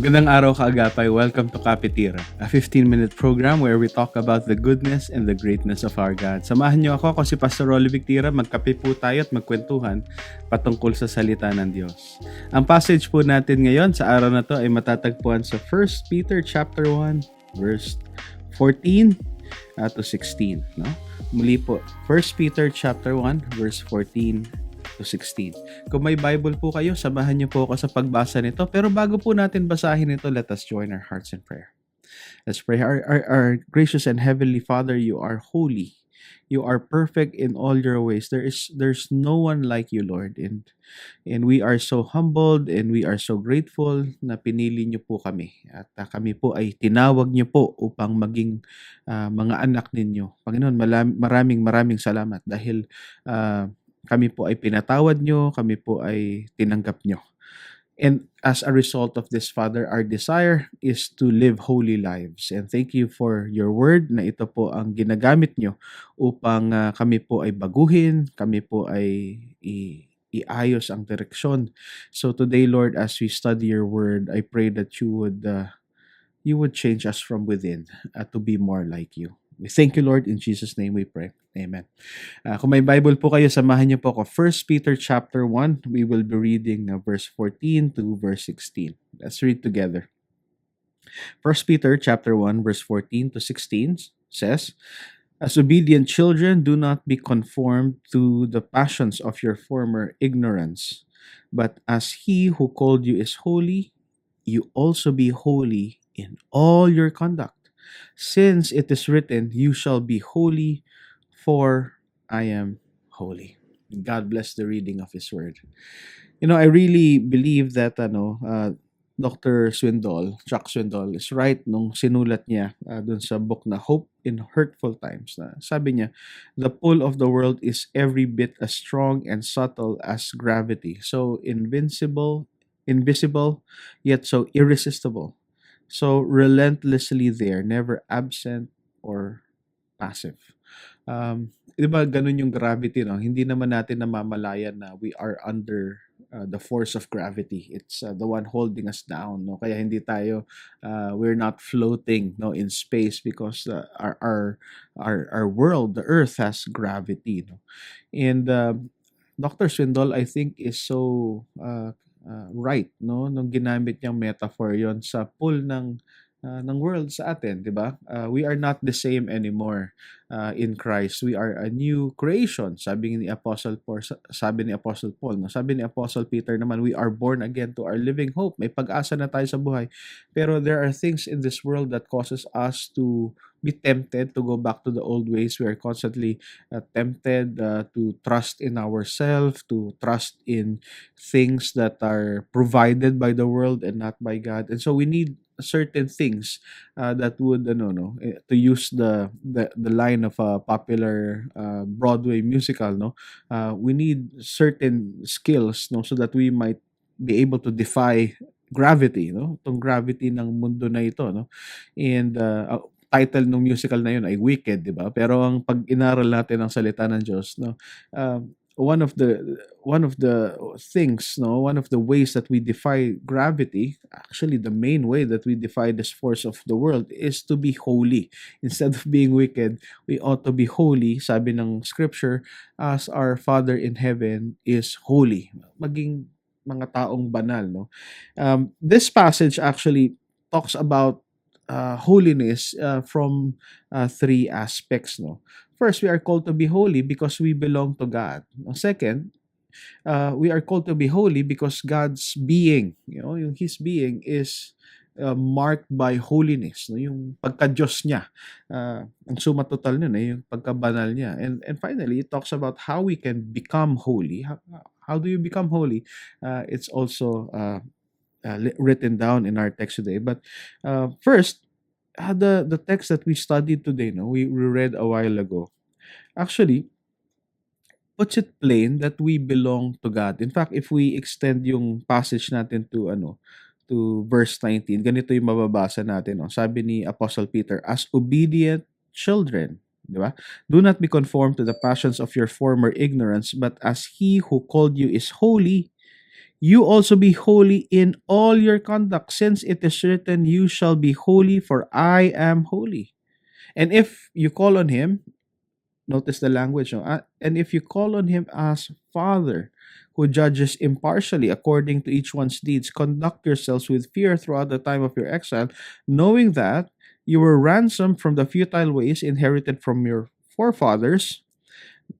Magandang araw kaagapay. Welcome to Kapitira, a 15-minute program where we talk about the goodness and the greatness of our God. Samahan niyo ako si Pastor Rolly Victira. Magkape po tayo at magkwentuhan patungkol sa salita ng Diyos. Ang passage po natin ngayon sa araw na to ay matatagpuan sa 1 Peter chapter 1, verse 14 to 16. No? Muli po, 1 Peter chapter 1, verse 14 to 16. Kung may Bible po kayo, samahan niyo po ako sa pagbasa nito. Pero bago po natin basahin ito, let us join our hearts in prayer. Let's pray. Our gracious and heavenly Father, you are holy. You are perfect in all your ways. There's no one like you, Lord. And we are so humbled and we are so grateful na pinili niyo po kami. At kami po ay tinawag niyo po upang maging mga anak ninyo. Panginoon, maraming salamat dahil kami po ay pinatawad nyo, kami po ay tinanggap nyo. And as a result of this, Father, our desire is to live holy lives. And thank you for your word na ito po ang ginagamit nyo upang kami po ay baguhin, kami po ay iayos ang direksyon. So today, Lord, as we study your word, I pray that you would change us from within to be more like you. We thank you, Lord. In Jesus' name we pray. Amen. Kung may Bible po kayo, samahan niyo po ako. 1 Peter chapter 1, we will be reading verse 14 to verse 16. Let's read together. 1 Peter chapter 1, verse 14 to 16 says, "As obedient children, do not be conformed to the passions of your former ignorance, but as he who called you is holy, you also be holy in all your conduct. Since it is written, you shall be holy, for I am holy." God bless the reading of His Word. You know, I really believe that Dr. Chuck Swindoll is right nung sinulat niya dun sa book na Hope in Hurtful Times. Na sabi niya, the pull of the world is every bit as strong and subtle as gravity. So invisible, yet so irresistible. So relentlessly there, never absent or passive. Di ba ganun yung gravity, no? Hindi naman natin namamalayan na we are under the force of gravity. It's the one holding us down, no? Kaya hindi tayo we're not floating, no, in space because our world, the earth, has gravity, no? And Dr. Swindoll, I think, is so right, no, nung ginamit niyang metaphor yon sa pull ng world sa atin, 'di ba? We are not the same anymore in Christ. We are a new creation. Sabi ni Apostle Paul, no? Sabi ni Apostle Peter naman, we are born again to our living hope. May pag-asa na tayo sa buhay. Pero there are things in this world that causes us to be tempted to go back to the old ways. We are constantly tempted to trust in ourselves, to trust in things that are provided by the world and not by God. And so we need certain things that would to use the line of a popular Broadway musical, no, we need certain skills, no, so that we might be able to defy gravity, no, tong gravity ng mundo na ito, no. And title ng musical na yun ay Wicked, di ba? Pero ang pag inaral natin ang salita ng Diyos, no, one of the things, no, one of the ways that we defy gravity, actually the main way that we defy this force of the world, is to be holy. Instead of being wicked, we ought to be holy, sabi ng scripture, as our Father in heaven is holy. Maging mga taong banal, no. This passage actually talks about holiness from three aspects, no. First, we are called to be holy because we belong to God. Second, we are called to be holy because God's being, yung His being is marked by holiness, no? Yung pagka-Diyos niya, ang suma total nun, yung pagkabanal niya. And finally, it talks about how we can become holy. How do you become holy? It's also written down in our text today. But first, the text that we studied today, no, we read a while ago, actually puts it plain that we belong to God. In fact, if we extend yung passage natin to verse 19, ganito yung mababasa natin, no? Sabi ni Apostle Peter, as obedient children, di ba? Do not be conformed to the passions of your former ignorance, but as he who called you is holy, you also be holy in all your conduct, since it is written, you shall be holy, for I am holy. And if you call on him, notice the language, no? And if you call on him as Father, who judges impartially according to each one's deeds, conduct yourselves with fear throughout the time of your exile, knowing that you were ransomed from the futile ways inherited from your forefathers,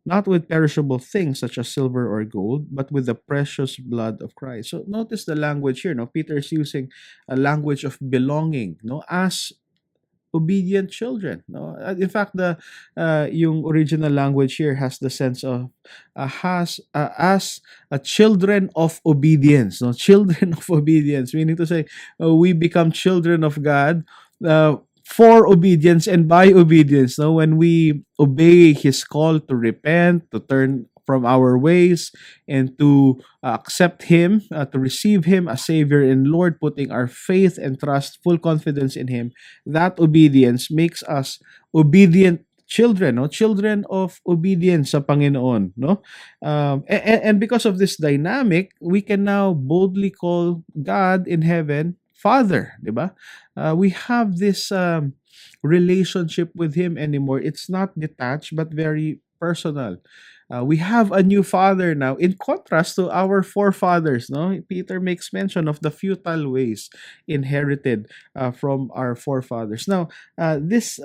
not with perishable things such as silver or gold, but with the precious blood of Christ. So notice the language here. No, Peter is using a language of belonging. No, as obedient children. No, in fact, the yung original language here has the sense of has as a children of obedience. No, children of obedience, meaning to say we become children of God. For obedience and by obedience, no, when we obey his call to repent, to turn from our ways, and to accept him, to receive him as savior and lord, putting our faith and trust, full confidence in him, that obedience makes us obedient children, no, children of obedience sa Panginoon, no. And because of this dynamic, we can now boldly call God in heaven Father, di ba? We have this relationship with him anymore. It's not detached but very personal. We have a new father now, in contrast to our forefathers. No, Peter makes mention of the futile ways inherited from our forefathers. Now, this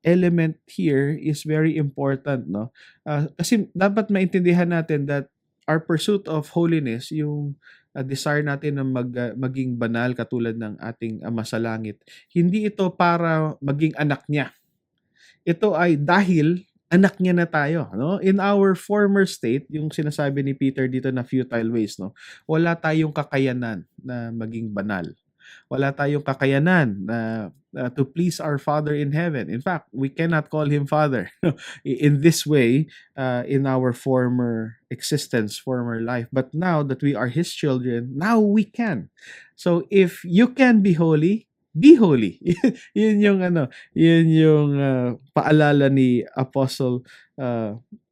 element here is very important. No, kasi dapat maintindihan natin that our pursuit of holiness, yung desire natin na maging banal katulad ng ating Ama sa Langit, hindi ito para maging anak niya. Ito ay dahil anak niya na tayo, no? In our former state, yung sinasabi ni Peter dito na futile ways, no? Wala tayong kakayanan na maging banal. Wala tayong kakayanan na to please our Father in heaven. In fact, we cannot call him Father in this way in our former existence, former life. But now that we are his children, now we can. So if you can be holy. Yun yung yun yung paalala ni Apostle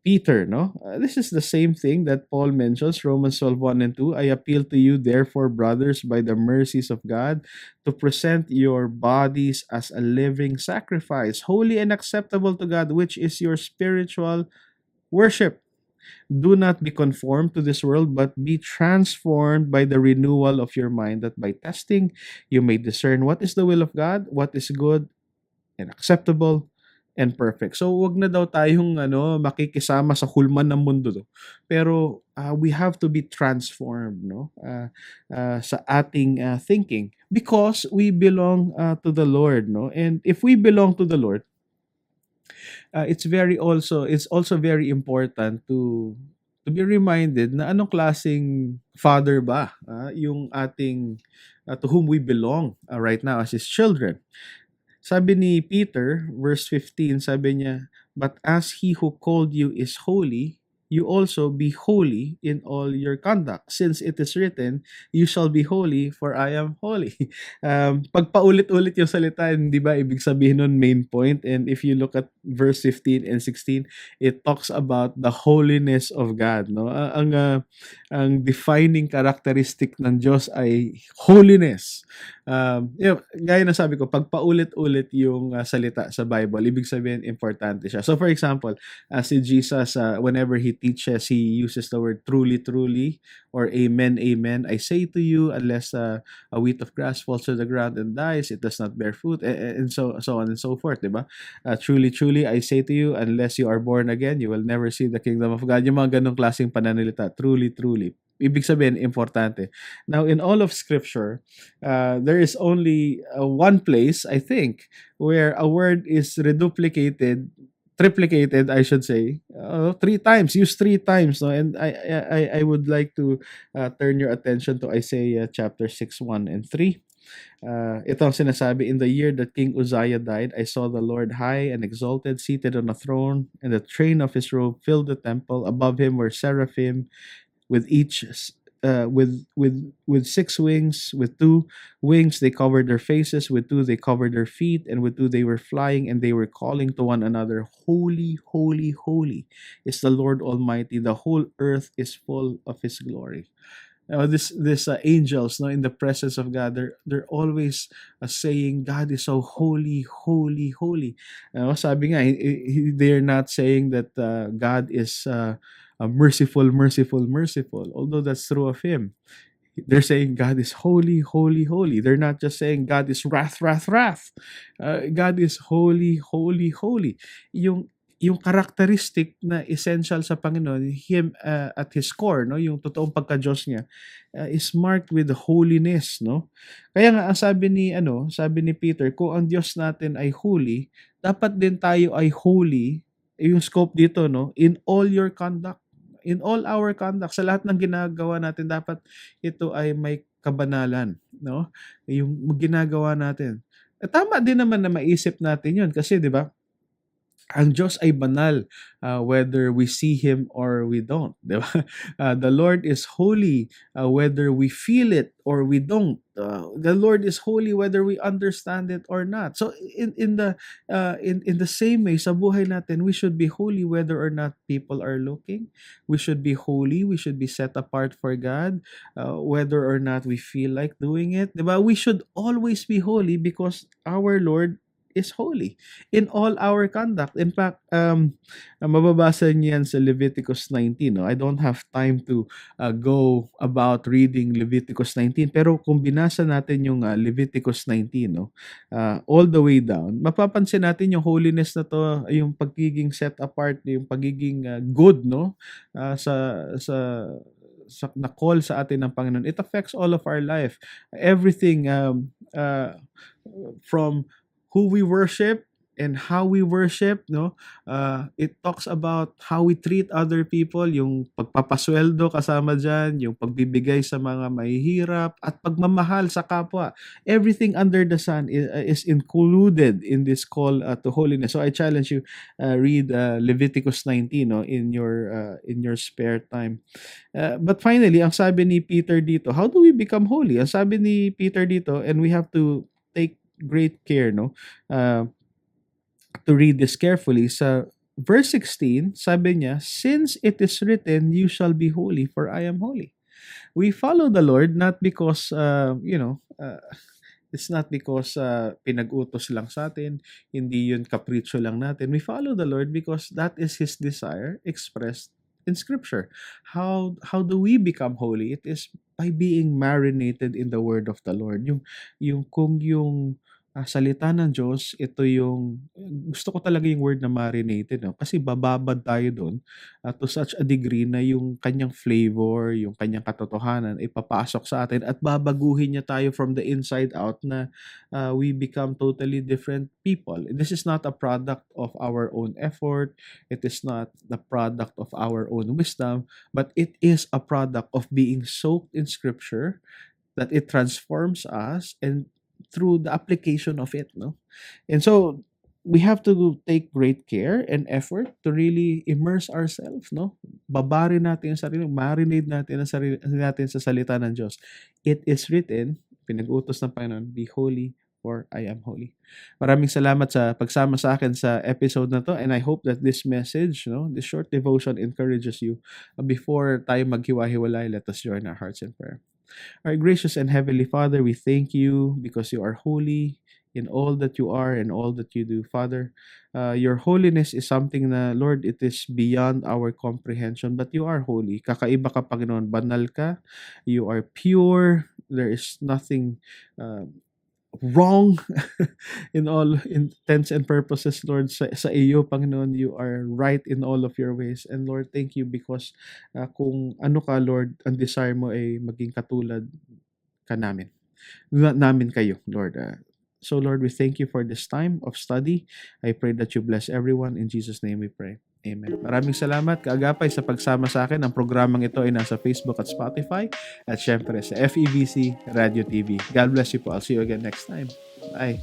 Peter, no? This is the same thing that Paul mentions, Romans 12:1 and 2. I appeal to you, therefore, brothers, by the mercies of God, to present your bodies as a living sacrifice, holy and acceptable to God, which is your spiritual worship. Do not be conformed to this world, but be transformed by the renewal of your mind, that by testing you may discern what is the will of God, what is good and acceptable and perfect. So wag na daw tayong makikisama sa hulman ng mundo to. Pero we have to be transformed, no? Sa ating thinking, because we belong to the Lord, no? And if we belong to the Lord, it's also very important to be reminded na anong klaseng father ba yung ating to whom we belong right now as his children. Sabi ni Peter, verse 15, sabi niya, but as he who called you is holy, you also be holy in all your conduct. Since it is written, you shall be holy, for I am holy. Pag paulit-ulit yung salita, hindi ba ibig sabihin nun main point? And if you look at verse 15 and 16, it talks about the holiness of God. No? Ang defining characteristic ng Diyos ay holiness. Gaya na sabi ko, pag paulit-ulit yung salita sa Bible, ibig sabihin importante siya. So for example, si Jesus, whenever he teaches, he uses the word truly, truly, or amen, amen. I say to you, unless a wheat of grass falls to the ground and dies, it does not bear fruit, and so on and so forth, diba? Truly, truly, I say to you, unless you are born again, you will never see the kingdom of God. Yung mga ganong klaseng pananalita, truly, truly. Ibig sabihin, importante. Now, in all of Scripture, there is only one place, I think, where a word is triplicated, I should say, 3 times, used 3 times. No? And I would like to turn your attention to Isaiah chapter 6, 1 and 3. Ito ang sinasabi, in the year that King Uzziah died, I saw the Lord high and exalted, seated on a throne, and the train of his robe filled the temple. Above him were seraphim, with each with 6 wings. With 2 wings they covered their faces, with 2 they covered their feet, and with 2 they were flying, and they were calling to one another, holy, holy, holy is the Lord Almighty, the whole earth is full of his glory. This angels, no, in the presence of God, they're always saying God is so holy, holy, holy. Sabi nga, they're not saying that God is merciful, merciful, merciful, although that's true of him. They're saying God is holy, holy, holy. They're not just saying God is wrath, wrath, wrath. God is holy, holy, holy. Yung characteristic na essential sa Panginoon, him at his core, no, yung totoong pagka-Diyos niya, is marked with holiness, no? Kaya nga ang sabi ni Peter, kung ang Diyos natin ay holy, dapat din tayo ay holy. Yung scope dito, no, in all your conduct. In all our conduct, sa lahat ng ginagawa natin, dapat ito ay may kabanalan, no? Yung ginagawa natin. Tama din naman na maisip natin yun kasi, di ba, ang Diyos ay banal whether we see Him or we don't. Di ba? The Lord is holy whether we feel it or we don't. The Lord is holy whether we understand it or not. So in the same way, sa buhay natin, we should be holy whether or not people are looking. We should be holy. We should be set apart for God whether or not we feel like doing it. Di ba? We should always be holy because our Lord is holy in all our conduct. In fact, mababasa niyo yan sa Leviticus 19. No? I don't have time to go about reading Leviticus 19. Pero kung binasa natin yung Leviticus 19, no? All the way down, mapapansin natin yung holiness na to, yung pagiging set apart, yung pagiging good, no? Na call sa atin ng Panginoon. It affects all of our life. Everything from who we worship and how we worship, no? It talks about how we treat other people, yung pagpapasweldo kasama dyan, yung pagbibigay sa mga mahihirap, at pagmamahal sa kapwa. Everything under the sun is included in this call to holiness. So I challenge you, read Leviticus 19, no, in your spare time. But finally, ang sabi ni Peter dito, how do we become holy? Ang sabi ni Peter dito, and we have to take great care, no, to read this carefully. Sa verse 16, sabi niya, since it is written, you shall be holy, for I am holy. We follow the Lord not because, it's not because pinag-utos lang sa atin, hindi yun kapritsyo lang natin. We follow the Lord because that is His desire expressed in Scripture. How do we become holy? It is by being marinated in the Word of the Lord. Kung yung salita ng Diyos, ito yung, gusto ko talaga yung word na marinated, no? Kasi bababad tayo doon to such a degree na yung kanyang flavor, yung kanyang katotohanan, ipapasok sa atin at babaguhin niya tayo from the inside out na we become totally different people. This is not a product of our own effort. It is not the product of our own wisdom, but it is a product of being soaked in Scripture, that it transforms us and through the application of it, no? And so we have to take great care and effort to really immerse ourselves, no? Babarin natin yung sarili, marinate natin ang sarili natin sa salita ng Diyos. It is written, pinag-utos ng Panginoon, be holy for I am holy. Maraming salamat sa pagsama sa akin sa episode na to, and I hope that this message, no, this short devotion encourages you. Before tayo maghiwa-hiwalay, let us join our hearts in prayer. Our gracious and heavenly Father, we thank you because you are holy in all that you are and all that you do, Father. Your holiness is something na, Lord, it is beyond our comprehension, but you are holy. Kakaiba ka, Panginoon. Banal ka. You are pure. There is nothing wrong in all intents and purposes, Lord. Sa iyo, Panginoon, you are right in all of your ways. And Lord, thank you because kung ano ka, Lord, ang desire mo ay maging katulad ka namin. Namin kayo, Lord. So Lord, we thank you for this time of study. I pray that you bless everyone. In Jesus' name we pray. Amen. Maraming salamat, kaagapay, sa pagsama sa akin. Ang programang ito ay nasa Facebook at Spotify at syempre sa FEBC Radio TV. God bless you po. I'll see you again next time. Bye.